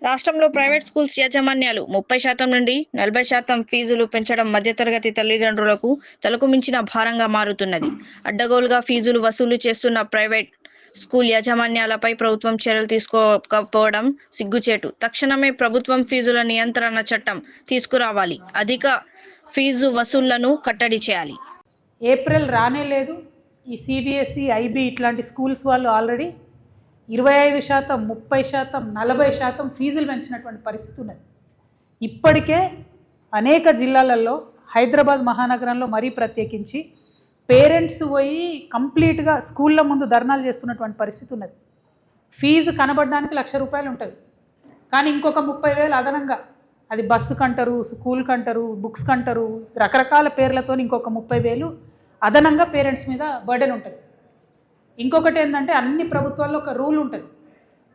రాష్ట్రంలో private schools యాజమాన్యాలు 30% నుండి 40% ఫీజులు పెంచడం మధ్యతరగతి తల్లిదండ్రులకు తలకు మించిన భారంగా మారుతున్నది. అడ్డగోలుగా ఫీజులు వసూలు చేస్తున్న ప్రైవేట్ స్కూల్ యాజమాన్యాలపై ప్రభుత్వం చర్యలు తీసుకోకపోవడం సిగ్గుచేటు. తక్షణమే ప్రభుత్వం ఫీజుల నియంత్రణ చట్టం తీసుకురావాలి. అధిక ఫీజు వసూళ్లను కట్టడి చేయాలి. ఏప్రిల్ రానే లేదు. ఈ సిబిఎస్ఈ, ఐబీ ఇట్లాంటి స్కూల్స్ వాళ్ళు ఆల్రెడీ 25%, 30%, 40% ఫీజులు పెంచినటువంటి పరిస్థితి ఉన్నది. ఇప్పటికే అనేక జిల్లాలలో, హైదరాబాద్ మహానగరంలో మరీ ప్రత్యేకించి పేరెంట్స్ పోయి కంప్లీట్గా స్కూళ్ళ ముందు ధర్నాలు చేస్తున్నటువంటి పరిస్థితి ఉన్నది. ఫీజు కనబడడానికి ₹1,00,000 ఉంటుంది, కానీ ఇంకొక 30,000 అదనంగా, అది బస్సు కంటారు, స్కూల్ కంటారు, బుక్స్ కంటారు, రకరకాల పేర్లతో ఇంకొక 30,000 అదనంగా పేరెంట్స్ మీద బర్డెన్ ఉంటుంది. ఇంకొకటి ఏంటంటే, అన్ని ప్రభుత్వాల్లో ఒక రూల్ ఉంటుంది.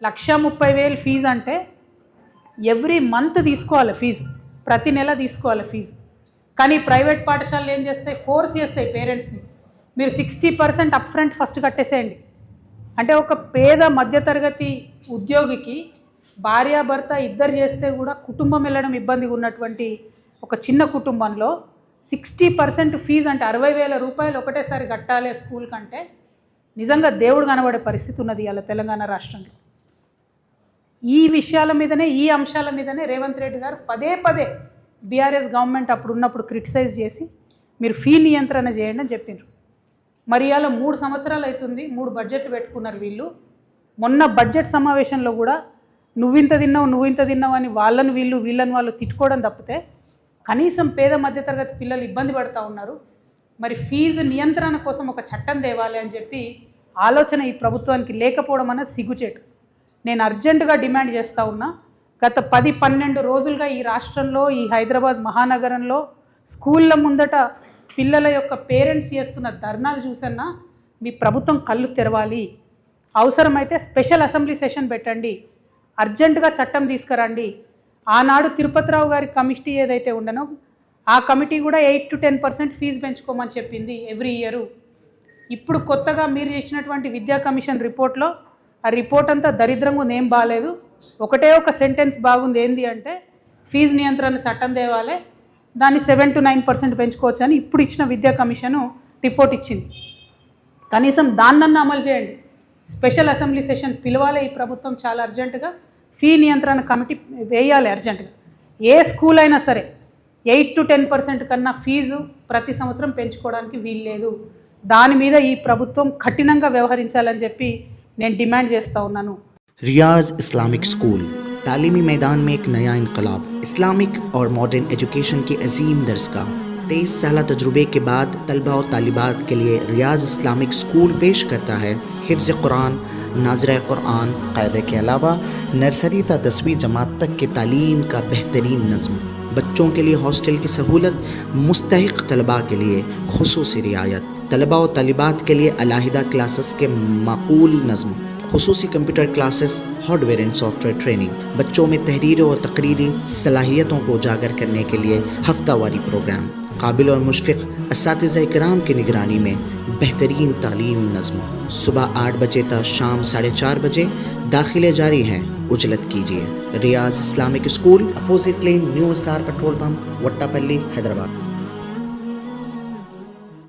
1,30,000 ఫీజు అంటే ఎవ్రీ మంత్ తీసుకోవాలి ఫీజు, ప్రతి నెల తీసుకోవాలి ఫీజు. కానీ ప్రైవేట్ పాఠశాలలు ఏం చేస్తాయి, ఫోర్స్ చేస్తాయి పేరెంట్స్ని, మీరు 60% అప్ ఫ్రంట్ ఫస్ట్ కట్టేసేయండి. అంటే ఒక పేద మధ్యతరగతి ఉద్యోగికి భార్యాభర్త ఇద్దరు చేస్తే కూడా కుటుంబం వెళ్ళడం ఇబ్బందిగా ఉన్నటువంటి ఒక చిన్న కుటుంబంలో 60% ఫీజు అంటే ₹60,000 ఒకటేసారి కట్టాలి స్కూల్ కంటే నిజంగా దేవుడు కనబడే పరిస్థితి ఉన్నది ఇవాళ తెలంగాణ రాష్ట్రంలో. ఈ విషయాల మీదనే, ఈ అంశాల మీదనే రేవంత్ రెడ్డి గారు పదే పదే బీఆర్ఎస్ గవర్నమెంట్ అప్పుడు ఉన్నప్పుడు క్రిటిసైజ్ చేసి మీరు ఫీ నియంత్రణ చేయండి అని చెప్పిండ్రు. మరి ఇవాళ 3 సంవత్సరాలు అవుతుంది, 3 బడ్జెట్లు పెట్టుకున్నారు వీళ్ళు. మొన్న బడ్జెట్ సమావేశంలో కూడా నువ్వింత తిన్నావు అని వీళ్ళని వాళ్ళు తిట్టుకోవడం తప్పితే కనీసం పేద మధ్యతరగతి పిల్లలు ఇబ్బంది పడుతూ ఉన్నారు. మరి ఫీజు నియంత్రణ కోసం ఒక చట్టం తేవాలి అని చెప్పి ఆలోచన ఈ ప్రభుత్వానికి లేకపోవడం అనేది సిగ్గుచేటు. నేను అర్జెంటుగా డిమాండ్ చేస్తూ ఉన్నా. గత 10-12 రోజులుగా ఈ రాష్ట్రంలో, ఈ హైదరాబాద్ మహానగరంలో స్కూళ్ళ ముందట పిల్లల యొక్క పేరెంట్స్ చేస్తున్న ధర్నాలు చూసన్నా మీ ప్రభుత్వం కళ్ళు తెరవాలి. అవసరమైతే స్పెషల్ అసెంబ్లీ సెషన్ పెట్టండి, అర్జెంటుగా చట్టం తీసుకురండి. ఆనాడు తిరుపతిరావు గారి కమిటీ ఏదైతే ఉండనో ఆ కమిటీ కూడా 8 to 10% ఫీజు పెంచుకోమని చెప్పింది ఎవ్రీ ఇయరు. ఇప్పుడు కొత్తగా మీరు చేసినటువంటి విద్యా కమిషన్ రిపోర్ట్లో ఆ రిపోర్ట్ అంతా దరిద్రంగా ఉంది, ఏం బాగాలేదు. ఒకటే ఒక సెంటెన్స్ బాగుంది, ఏంది అంటే ఫీజు నియంత్రణ చట్టం తేవాలి, దాన్ని 7 to 9% పెంచుకోవచ్చు అని ఇప్పుడు ఇచ్చిన విద్యా కమిషను రిపోర్ట్ ఇచ్చింది. కనీసం దాన్నన్నా అమలు చేయండి. స్పెషల్ అసెంబ్లీ సెషన్ పిలవాలి ఈ ప్రభుత్వం చాలా అర్జెంటుగా. ఫీ నియంత్రణ కమిటీ వేయాలి అర్జెంటుగా. ఏ స్కూల్ అయినా సరే 8 to 10% కన్నా ఫీజు ప్రతి సంవత్సరం పెంచుకోవడానికి వీల్లేదు. దాని మీద ఈ ప్రభుత్వం కఠినంగా వ్యవహరించాలని చెప్పి నేను డిమాండ్ చేస్తూ ఉన్నాను. रियाज इस्लामिक स्कूल तालीमी मैदान में एक नया इनकलाब, इस्लामिक और मॉडर्न एजुकेशन की अजीम दरसगाह। 23 साल तजुर्बे के बाद तलबा और तालिबात के लिए रियाज इस्लामिक स्कूल पेश करता है हिफ्ज़ कुरान, नाज़िरा कुरान, क़ायदे के अलावा नर्सरी ता 10वीं जमात तक की तालीम का बेहतरीन नज़्म। बच्चों के लिए हॉस्टल की सहूलत, मुस्तहिक़ तलबा के लिए खुसूसी रियायत, तलबा और तालिबात के लिए अलहदा क्लासेस के माकूल नज़्म, खुसूसी computer classes, hardware and software training, बच्चों में तहरीर और तकरीरी सलाहियतों को उजागर करने के लिए हफ्तावारी प्रोग्राम, काबिल और मुशफ़िक़ असातिज़ा इकराम की निगरानी में बेहतरीन तालीम नज़्म। सुबह 8 बजे तक शाम 4:30 बजे दाखिले जारी हैं, उजलत कीजिए। Riyaz Islamic school, opposite lane, new SR petrol pump, Vattapalli, Hyderabad.